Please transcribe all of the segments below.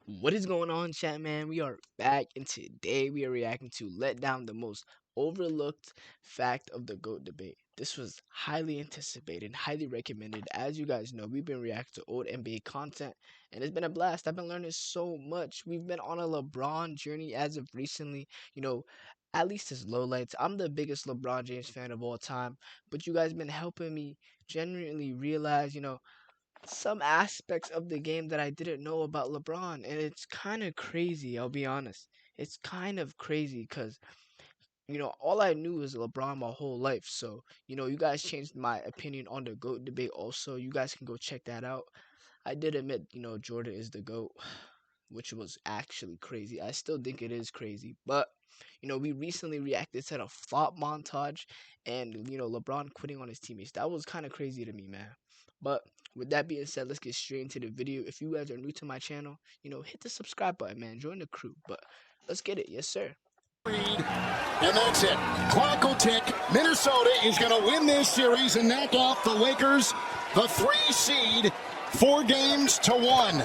What is going on, chat man? We are back, and today we are reacting to Let Down, the most overlooked fact of the GOAT debate. This was highly anticipated, highly recommended. As you guys know, we've been reacting to old NBA content, and it's been a blast. I've been learning so much. We've been on a LeBron journey as of recently, at least his lowlights. I'm the biggest LeBron James fan of all time, but you guys been helping me genuinely realize, some aspects of the game that I didn't know about LeBron, and it's kind of crazy. I'll be honest. It's kind of crazy because all I knew was LeBron my whole life. So you guys changed my opinion on the GOAT debate. Also, you guys can go check that out. I did admit, Jordan is the GOAT, which was actually crazy. I still think it is crazy, but we recently reacted to the flop montage and LeBron quitting on his teammates. That was kind of crazy to me, man. But with that being said, let's get straight into the video. If you guys are new to my channel, hit the subscribe button, man. Join the crew. But let's get it. Yes, sir. And that's it. Clock will tick. Minnesota is going to win this series and knock off the Lakers, the 3 seed, 4 games to 1.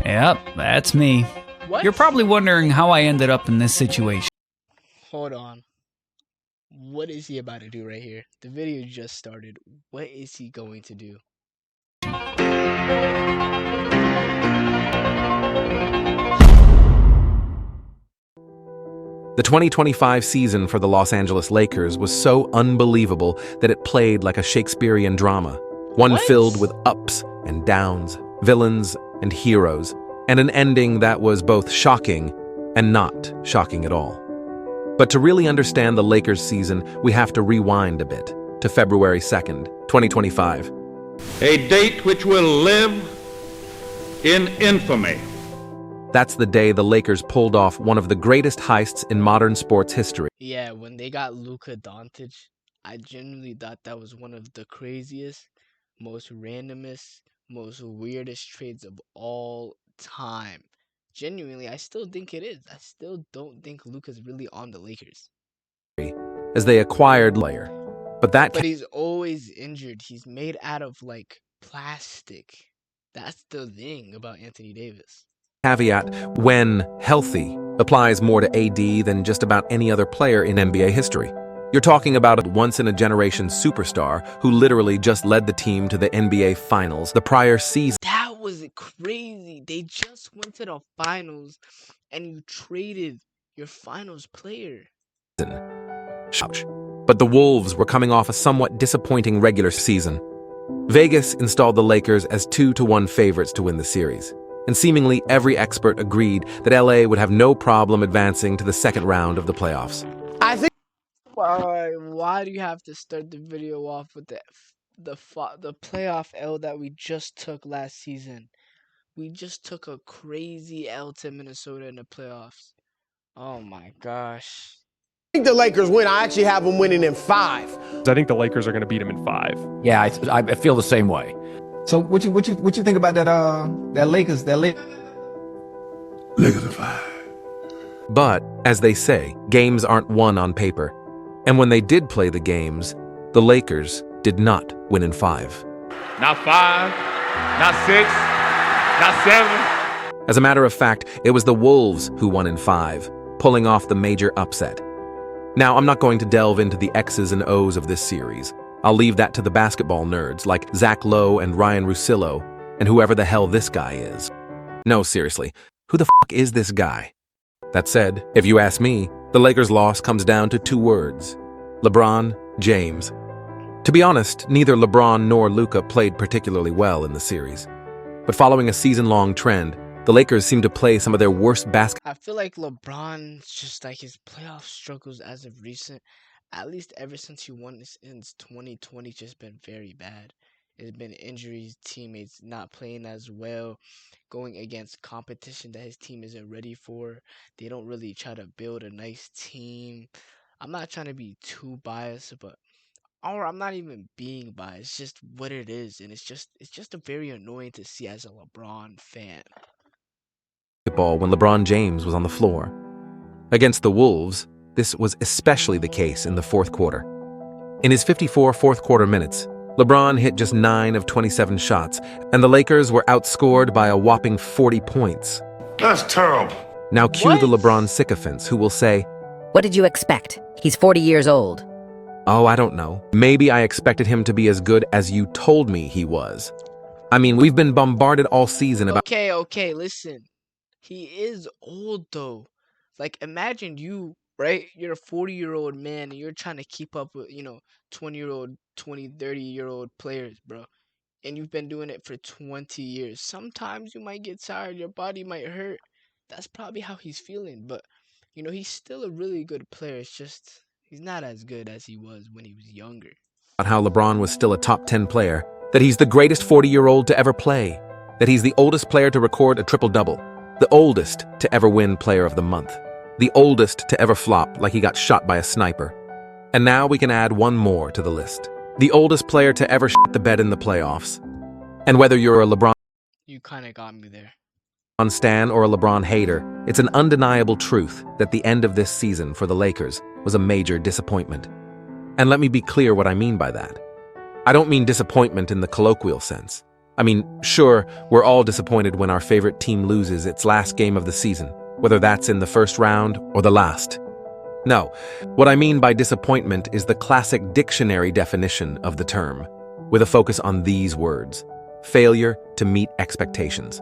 Yep, that's me. What? You're probably wondering how I ended up in this situation. Hold on. What is he about to do right here? The video just started. What is he going to do? The 2025 season for the Los Angeles Lakers was so unbelievable that it played like a Shakespearean drama, one filled with ups and downs, villains and heroes, and an ending that was both shocking and not shocking at all. But to really understand the Lakers season, we have to rewind a bit to February 2nd, 2025. A date which will live in infamy. That's the day the Lakers pulled off one of the greatest heists in modern sports history. Yeah, when they got Luka Doncic, I genuinely thought that was one of the craziest, most randomest, most weirdest trades of all time. Genuinely, I still think it is. I still don't think Luka's really on the Lakers. As they acquired player. But he's always injured. He's made out of like plastic. That's the thing about Anthony Davis. Caveat, when healthy, applies more to AD than just about any other player in NBA history. You're talking about a once-in-a-generation superstar who literally just led the team to the NBA Finals the prior season. That was crazy. They just went to the finals, and you traded your finals player. But the Wolves were coming off a somewhat disappointing regular season. Vegas installed the Lakers as 2-1 favorites to win the series, and seemingly every expert agreed that LA would have no problem advancing to the second round of the playoffs. I think. Why do you have to start the video off with the playoff L that we just took last season? We just took a crazy L to Minnesota in the playoffs. Oh my gosh. I think the Lakers win. I actually have them winning in 5. I think the Lakers are going to beat them in 5. Yeah, I feel the same way. So what you think about that Lakers Lakers in 5. But, as they say, games aren't won on paper. And when they did play the games, the Lakers did not win in 5. Not 5, not 6, not 7. As a matter of fact, it was the Wolves who won in 5, pulling off the major upset. Now, I'm not going to delve into the X's and O's of this series. I'll leave that to the basketball nerds like Zach Lowe and Ryan Russillo, and whoever the hell this guy is. No, seriously, who the f*** is this guy? That said, if you ask me, the Lakers' loss comes down to 2 words: LeBron James. To be honest, neither LeBron nor Luka played particularly well in the series. But following a season-long trend, the Lakers seem to play some of their worst basketball. I feel like LeBron's just like his playoff struggles as of recent, at least ever since he won this in 2020, just been very bad. It's been injuries, teammates not playing as well, going against competition that his team isn't ready for. They don't really try to build a nice team. I'm not trying to be too biased, or I'm not even being biased. It's just what it is, and it's just a very annoying to see as a LeBron fan. When LeBron James was on the floor. Against the Wolves, this was especially the case in the fourth quarter. In his 54 fourth quarter minutes, LeBron hit just 9 of 27 shots, and the Lakers were outscored by a whopping 40 points. That's terrible. Now cue the What? LeBron sycophants who will say, What did you expect? He's 40 years old. oh, I don't know. Maybe I expected him to be as good as you told me he was. I mean, we've been bombarded all season about Okay, listen. He is old though. Like imagine you, right? You're a 40-year-old man and you're trying to keep up with, 20-year-old, 20, 30-year-old players, bro. And you've been doing it for 20 years. Sometimes you might get tired, your body might hurt. That's probably how he's feeling, but he's still a really good player. It's just he's not as good as he was when he was younger. how LeBron was still a top 10 player, that he's the greatest 40-year-old to ever play, that he's the oldest player to record a triple-double, the oldest to ever win Player of the Month, the oldest to ever flop like he got shot by a sniper. And now we can add one more to the list. The oldest player to ever shit the bed in the playoffs. And whether you're a LeBron You kind of got me there. stan or a LeBron hater, it's an undeniable truth that the end of this season for the Lakers was a major disappointment. And let me be clear what I mean by that. I don't mean disappointment in the colloquial sense. I mean, sure, we're all disappointed when our favorite team loses its last game of the season, whether that's in the first round or the last. No, what I mean by disappointment is the classic dictionary definition of the term, with a focus on these words: failure to meet expectations.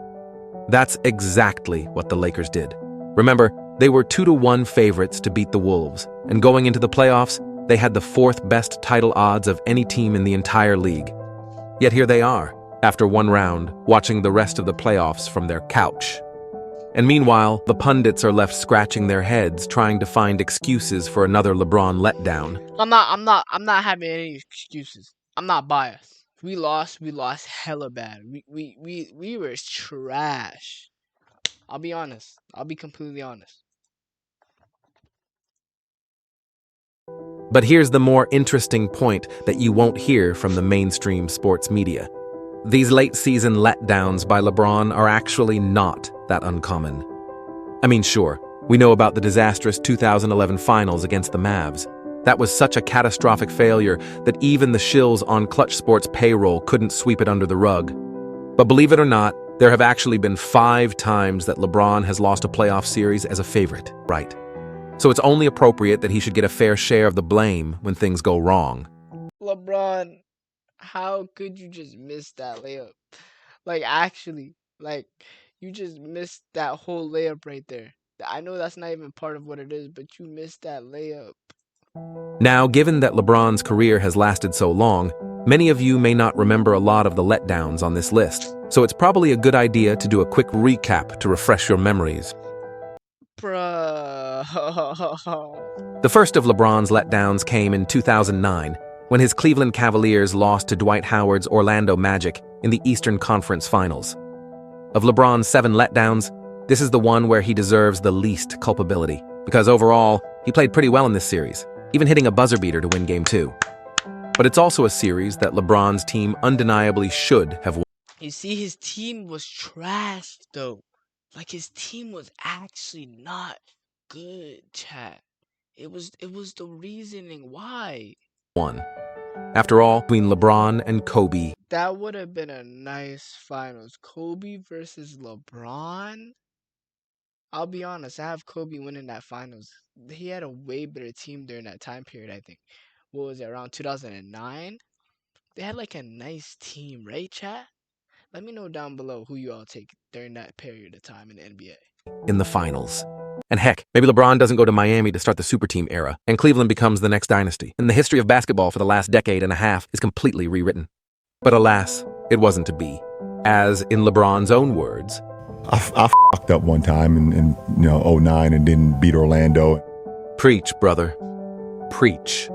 That's exactly what the Lakers did. Remember, they were 2-1 favorites to beat the Wolves, and going into the playoffs, they had the 4th best title odds of any team in the entire league. Yet here they are, after one round, watching the rest of the playoffs from their couch. And meanwhile, the pundits are left scratching their heads trying to find excuses for another LeBron letdown. I'm not having any excuses. I'm not biased. We lost hella bad. We were trash. I'll be honest. I'll be completely honest. But here's the more interesting point that you won't hear from the mainstream sports media. These late-season letdowns by LeBron are actually not that uncommon. I mean, sure, we know about the disastrous 2011 finals against the Mavs. That was such a catastrophic failure that even the shills on Clutch Sports' payroll couldn't sweep it under the rug. But believe it or not, there have actually been 5 times that LeBron has lost a playoff series as a favorite, right? So it's only appropriate that he should get a fair share of the blame when things go wrong. LeBron, how could you just miss that layup? Like, actually, you just missed that whole layup right there. I know that's not even part of what it is, but you missed that layup. Now, given that LeBron's career has lasted so long, many of you may not remember a lot of the letdowns on this list, so it's probably a good idea to do a quick recap to refresh your memories. Bruh. The first of LeBron's letdowns came in 2009, when his Cleveland Cavaliers lost to Dwight Howard's Orlando Magic in the Eastern Conference Finals. Of LeBron's 7 letdowns, this is the one where he deserves the least culpability, because overall, he played pretty well in this series, even hitting a buzzer beater to win Game 2. But it's also a series that LeBron's team undeniably should have won. You see, his team was trash, though. Like, his team was actually not good, chat. It was the reasoning why. After all, between LeBron and Kobe, That would have been a nice finals. Kobe versus LeBron? I'll be honest, I have Kobe winning that finals. He had a way better team during that time period, I think. What was it, around 2009? They had like a nice team, right, chat? Let me know down below who you all take during that period of time in the NBA. in the finals. And heck, maybe LeBron doesn't go to Miami to start the super team era, and Cleveland becomes the next dynasty, and the history of basketball for the last decade and a half is completely rewritten. But alas, it wasn't to be. As in LeBron's own words, I fucked up one time in 09 and didn't beat Orlando. "Preach, brother. Preach."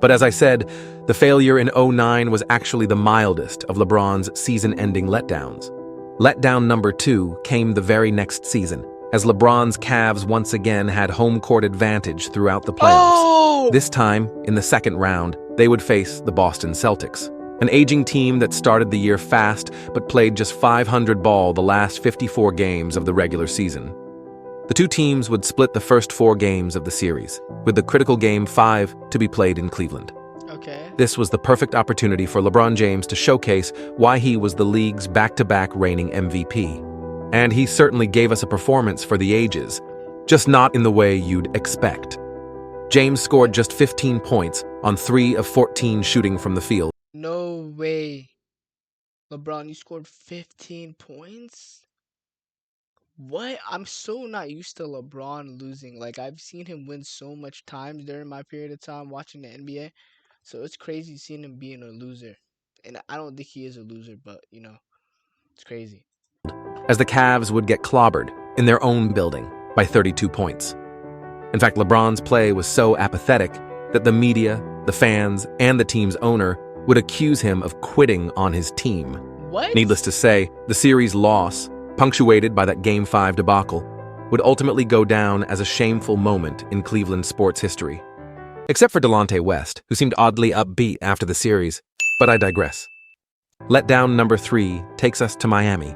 But as I said, the failure in 09 was actually the mildest of LeBron's season-ending letdowns. Letdown number 2 came the very next season, as LeBron's Cavs once again had home court advantage throughout the playoffs. This time, in the second round, they would face the Boston Celtics, an aging team that started the year fast but played just .500 ball the last 54 games of the regular season. The two teams would split the first 4 games of the series, with the critical Game 5 to be played in Cleveland. Okay. This was the perfect opportunity for LeBron James to showcase why he was the league's back-to-back reigning MVP. And he certainly gave us a performance for the ages, just not in the way you'd expect. James scored just 15 points on 3 of 14 shooting from the field. No way. LeBron, you scored 15 points? What? I'm so not used to LeBron losing. Like, I've seen him win so much times during my period of time watching the NBA. So it's crazy seeing him being a loser. And I don't think he is a loser, but, it's crazy. As the Cavs would get clobbered in their own building by 32 points. In fact, LeBron's play was so apathetic that the media, the fans, and the team's owner would accuse him of quitting on his team. What? Needless to say, the series loss, punctuated by that Game 5 debacle, would ultimately go down as a shameful moment in Cleveland sports history. Except for Delonte West, who seemed oddly upbeat after the series, but I digress. Letdown number 3 takes us to Miami,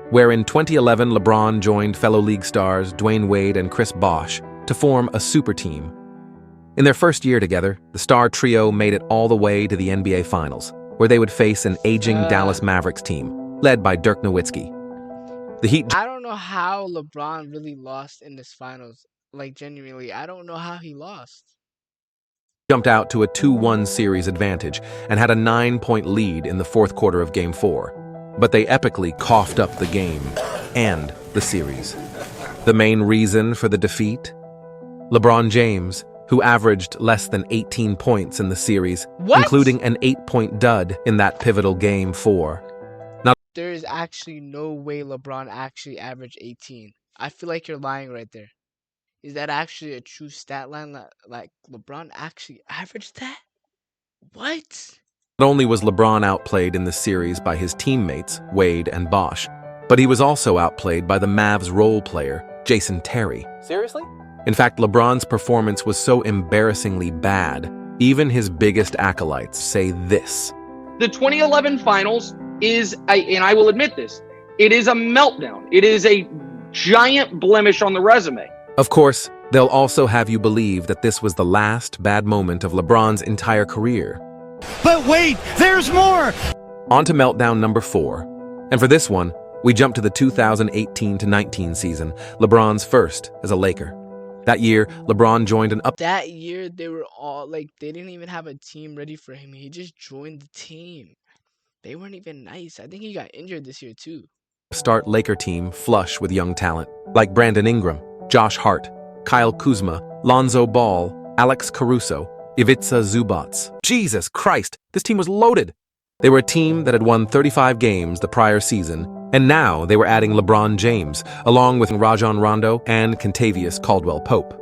where in 2011 LeBron joined fellow league stars Dwayne Wade and Chris Bosh to form a super team. In their first year together, the star trio made it all the way to the NBA Finals, where they would face an aging Dallas Mavericks team, led by Dirk Nowitzki. The Heat... I don't know how LeBron really lost in this finals. Like, genuinely, I don't know how he lost. Jumped out to a 2-1 series advantage and had a 9-point lead in the fourth quarter of Game 4. But they epically coughed up the game and the series. The main reason for the defeat? LeBron James, who averaged less than 18 points in the series, including an 8-point dud in that pivotal Game 4. There is actually no way LeBron actually averaged 18. I feel like you're lying right there. Is that actually a true stat line? Like LeBron actually averaged that? What? Not only was LeBron outplayed in the series by his teammates, Wade and Bosh, but he was also outplayed by the Mavs role player, Jason Terry. Seriously? In fact, LeBron's performance was so embarrassingly bad, even his biggest acolytes say this. The 2011 finals is, and I will admit this, it is a meltdown. It is a giant blemish on the resume. Of course, they'll also have you believe that this was the last bad moment of LeBron's entire career. But wait, there's more! On to meltdown number 4. And for this one, we jump to the 2018-19 season, LeBron's first as a Laker. That year, LeBron joined an That year, they were all, like, they didn't even have a team ready for him. He just joined the team. They weren't even nice. I think he got injured this year, too. Start Laker team flush with young talent, like Brandon Ingram, Josh Hart, Kyle Kuzma, Lonzo Ball, Alex Caruso, Ivica Zubac. Jesus Christ, this team was loaded. They were a team that had won 35 games the prior season, and now they were adding LeBron James, along with Rajon Rondo and Kentavious Caldwell-Pope.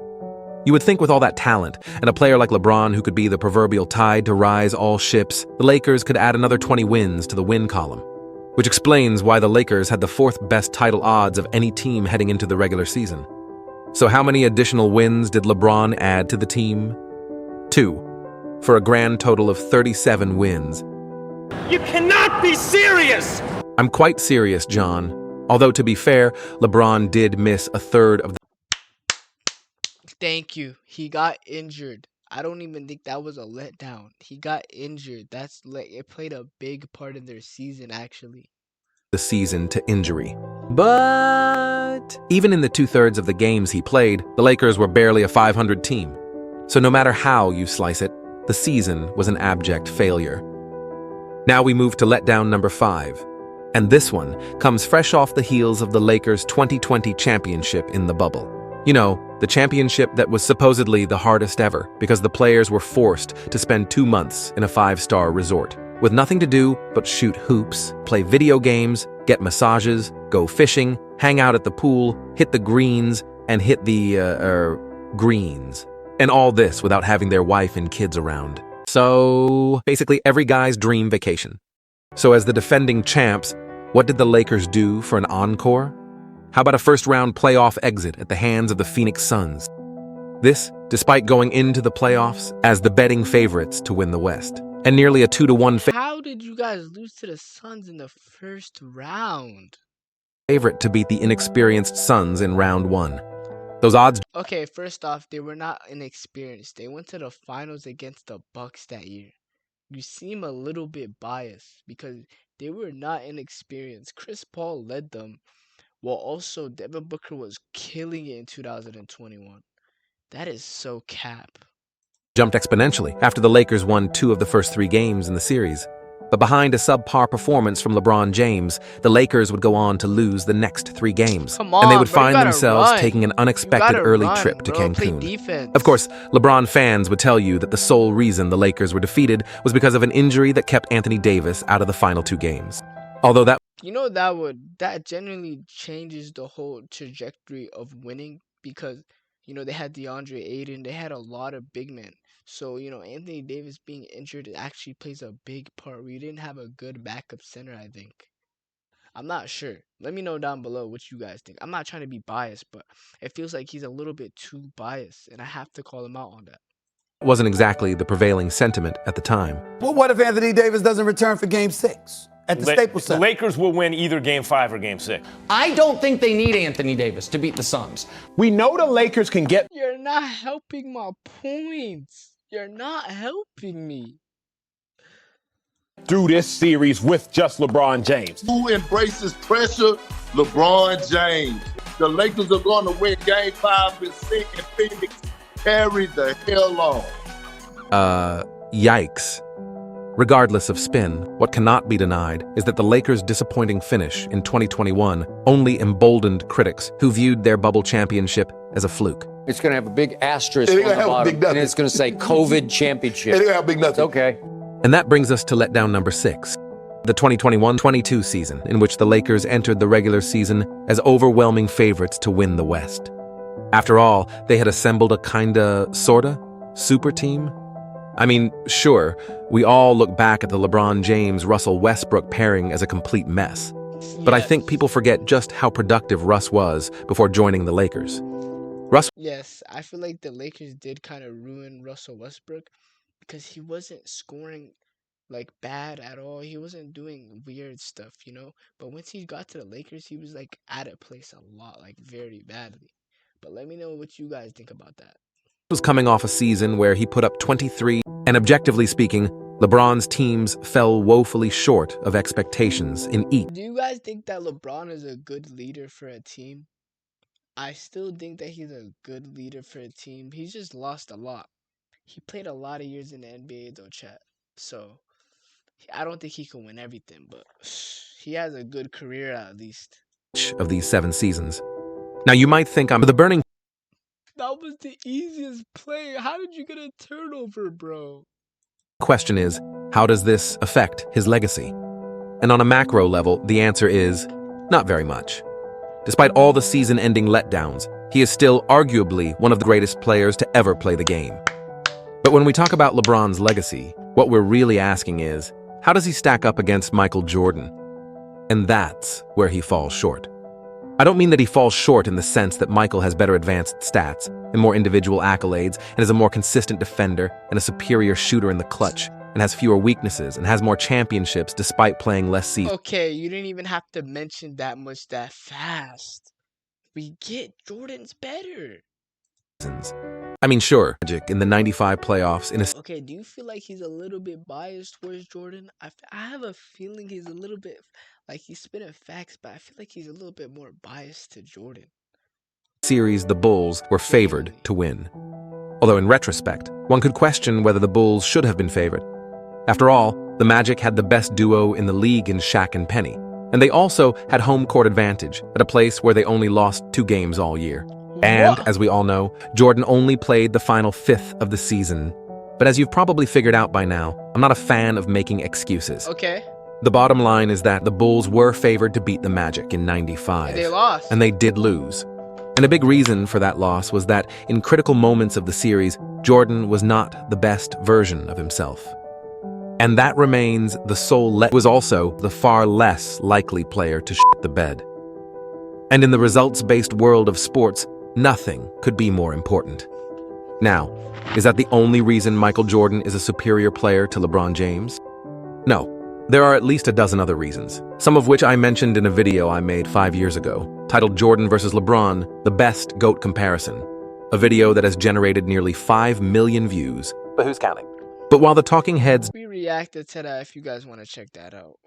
You would think with all that talent, and a player like LeBron who could be the proverbial tide to rise all ships, the Lakers could add another 20 wins to the win column. Which explains why the Lakers had the 4th best title odds of any team heading into the regular season. So how many additional wins did LeBron add to the team? 2, for a grand total of 37 wins. You cannot be serious! I'm quite serious, John. Although, to be fair, LeBron did miss a third of the... Thank you. He got injured. I don't even think that was a letdown. He got injured. That's like, it played a big part in their season, actually. The season to injury. But even in the 2/3 of the games he played, the Lakers were barely a 500 team. So no matter how you slice it, the season was an abject failure. Now we move to letdown number 5. And this one comes fresh off the heels of the Lakers' 2020 championship in the bubble. You know, the championship that was supposedly the hardest ever because the players were forced to spend 2 months in a 5-star resort with nothing to do but shoot hoops, play video games, get massages, go fishing, hang out at the pool, hit the greens, and hit the, greens. And all this without having their wife and kids around. So, basically every guy's dream vacation. So as the defending champs, what did the Lakers do for an encore? How about a first-round playoff exit at the hands of the Phoenix Suns? This, despite going into the playoffs as the betting favorites to win the West, and nearly a 2-1 How did you guys lose to the Suns in the first round? favorite to beat the inexperienced Suns in round 1. Those odds... Okay, first off, they were not inexperienced. They went to the finals against the Bucks that year. You seem a little bit biased because they were not inexperienced. Chris Paul led them while also Devin Booker was killing it in 2021. That is so cap. Jumped exponentially after the Lakers won 2 of the first 3 games in the series. But behind a subpar performance from LeBron James, the Lakers would go on to lose the next 3 games. Come on, and they would bro, you find gotta themselves run. taking an You unexpected gotta early run, trip to bro. Play Cancun. defense. Of course, LeBron fans would tell you that the sole reason the Lakers were defeated was because of an injury that kept Anthony Davis out of the final 2 games. Although that that genuinely changes the whole trajectory of winning because they had DeAndre Ayton, they had a lot of big men. So Anthony Davis being injured actually plays a big part. We didn't have a good backup center, I think. I'm not sure. Let me know down below what you guys think. I'm not trying to be biased, but it feels like he's a little bit too biased, and I have to call him out on that. wasn't exactly the prevailing sentiment at the time. Well, what if Anthony Davis doesn't return for Game 6 at the Staples Center? The Lakers will win either Game 5 or Game 6. I don't think they need Anthony Davis to beat the Suns. We know the Lakers can get... You're not helping my points. You're not helping me. through this series with just LeBron James. Who embraces pressure? LeBron James. The Lakers are going to win Game 5 and 6, and Phoenix carry the hell on. Yikes. Regardless of spin, what cannot be denied is that the Lakers' disappointing finish in 2021 only emboldened critics who viewed their bubble championship as a fluke. It's going to have a big asterisk on the bottom, and it's going to say COVID championship. It's have big nothing. It's okay. And that brings us to letdown number 6, the 2021-22 season, in which the Lakers entered the regular season as overwhelming favorites to win the West. After all, they had assembled a sorta, super team. I mean, sure, we all look back at the LeBron James-Russell Westbrook pairing as a complete mess. But I think people forget just how productive Russ was before joining the Lakers. Yes, I feel like the Lakers did kind of ruin Russell Westbrook because he wasn't scoring like bad at all. He wasn't doing weird stuff, But once he got to the Lakers, he was like out of place a lot, like very badly. But let me know what you guys think about that. Was coming off a season where he put up 23, and objectively speaking, LeBron's teams fell woefully short of expectations in each. Do you guys think that LeBron is a good leader for a team? I still think that he's a good leader for a team. He's just lost a lot. He played a lot of years in the NBA though, chat. So I don't think he can win everything, but he has a good career at least. Of these 7 seasons. Now you might think I'm the burning. That was the easiest play. How did you get a turnover, bro? Question is, how does this affect his legacy? And on a macro level, the answer is not very much. Despite all the season-ending letdowns, he is still arguably one of the greatest players to ever play the game. But when we talk about LeBron's legacy, what we're really asking is, how does he stack up against Michael Jordan? And that's where he falls short. I don't mean that he falls short in the sense that Michael has better advanced stats and more individual accolades and is a more consistent defender and a superior shooter in the clutch and has fewer weaknesses and has more championships despite playing less seasons. Okay, you didn't even have to mention that much that fast. We get Jordan's better. I mean, sure, Magic in the 95 playoffs in a... Okay, do you feel like he's a little bit biased towards Jordan? I have a feeling he's a little bit, like he's spitting facts, but I feel like he's a little bit more biased to Jordan. Series, the Bulls were favored to win. Although in retrospect, one could question whether the Bulls should have been favored. After all, the Magic had the best duo in the league in Shaq and Penny, and they also had home court advantage at a place where they only lost 2 games all year. And, as we all know, Jordan only played the final 5th of the season. But as you've probably figured out by now, I'm not a fan of making excuses. Okay. The bottom line is that the Bulls were favored to beat the Magic in 95. And they lost. And they did lose. And a big reason for that loss was that in critical moments of the series, Jordan was not the best version of himself. And that remains the sole was also the far less likely player to shit the bed. And in the results-based world of sports, nothing could be more important. Now, is that the only reason Michael Jordan is a superior player to LeBron James? No. There are at least a dozen other reasons, some of which I mentioned in a video I made 5 years ago, titled Jordan vs. LeBron, the best GOAT comparison, a video that has generated nearly 5 million views. But who's counting? But while the talking heads... We reacted to that if you guys want to check that out.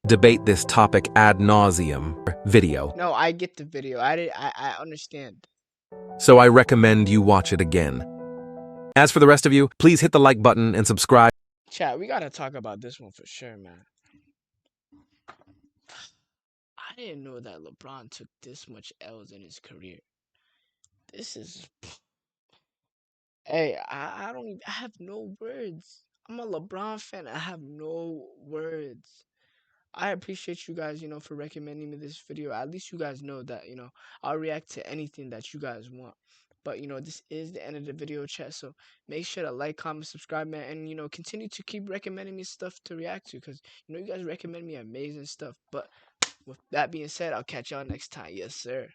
debate this topic ad nauseum video. No, I get the video. I understand. So I recommend you watch it again. As for the rest of you, please hit the like button and subscribe. Chat, we gotta talk about this one for sure, man. I didn't know that LeBron took this much L's in his career. This is... Hey, I don't even... I have no words. I'm a LeBron fan. I have no words. I appreciate you guys, for recommending me this video. At least you guys know that, I'll react to anything that you guys want. But, this is the end of the video, chat. So make sure to like, comment, subscribe, man. And, continue to keep recommending me stuff to react to. Because, you guys recommend me amazing stuff. But with that being said, I'll catch y'all next time. Yes, sir.